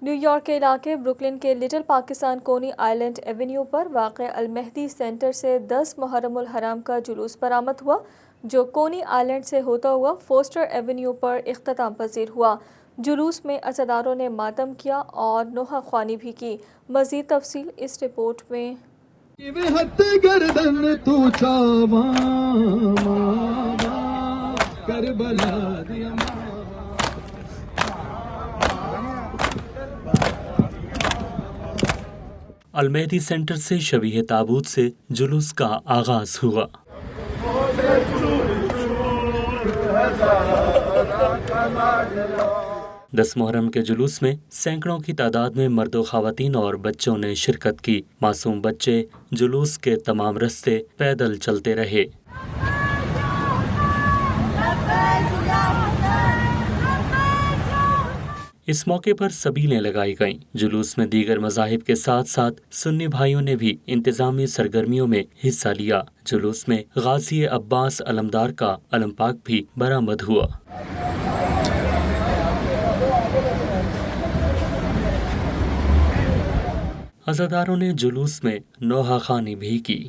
New York کے علاقے Brooklyn کے لٹل پاکستان کونی آئلینڈ ایونیو پر واقع المہدی سینٹر سے 10 محرم الحرام کا جلوس برآمد ہوا، جو کونی آئلینڈ سے ہوتا ہوا فوسٹر ایونیو پر اختتام پذیر ہوا۔ جلوس میں عزاداروں نے ماتم کیا اور نوحہ خوانی بھی کی۔ مزید تفصیل اس رپورٹ میں۔ المہدی سینٹر سے شبیہ تابوت سے جلوس کا آغاز ہوا۔ دس محرم کے جلوس میں سینکڑوں کی تعداد میں مرد و خواتین اور بچوں نے شرکت کی۔ معصوم بچے جلوس کے تمام رستے پیدل چلتے رہے۔ اس موقع پر سبیلیں لگائی گئیں۔ جلوس میں دیگر مذاہب کے ساتھ ساتھ سنی بھائیوں نے بھی انتظامی سرگرمیوں میں حصہ لیا۔ جلوس میں غازی عباس علمدار کا علم پاک بھی برآمد ہوا۔ عزاداروں نے جلوس میں نوحہ خوانی بھی کی۔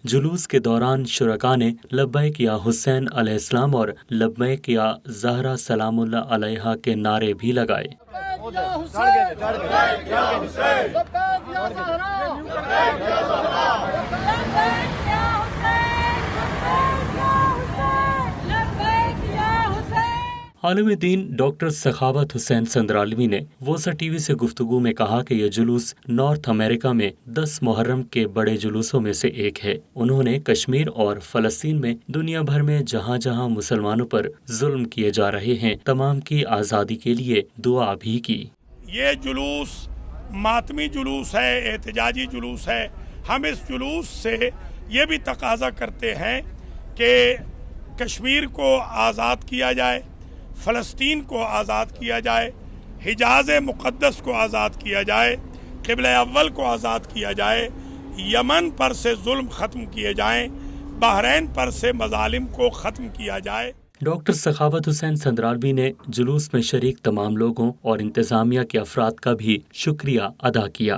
جلوس کے دوران شرکاء نے لبیک یا حسین علیہ السلام اور لبیک یا زہرا سلام اللہ علیہا کے نعرے بھی لگائے۔ عالم دین ڈاکٹر سخاوت حسین سندرالوی نے ووسا ٹی وی سے گفتگو میں کہا کہ یہ جلوس نارتھ امریکہ میں 10 محرم کے بڑے جلوسوں میں سے ایک ہے۔ انہوں نے کشمیر اور فلسطین میں دنیا بھر میں جہاں جہاں مسلمانوں پر ظلم کیے جا رہے ہیں تمام کی آزادی کے لیے دعا بھی کی۔ یہ جلوس ماتمی جلوس ہے، احتجاجی جلوس ہے۔ ہم اس جلوس سے یہ بھی تقاضا کرتے ہیں کہ کشمیر کو آزاد کیا جائے، فلسطین کو آزاد کیا جائے، حجاز مقدس کو آزاد کیا جائے، قبلہ اول کو آزاد کیا جائے، یمن پر سے ظلم ختم کیے جائیں، بحرین پر سے مظالم کو ختم کیا جائے۔ ڈاکٹر سخاوت حسین سندرالوی نے جلوس میں شریک تمام لوگوں اور انتظامیہ کے افراد کا بھی شکریہ ادا کیا۔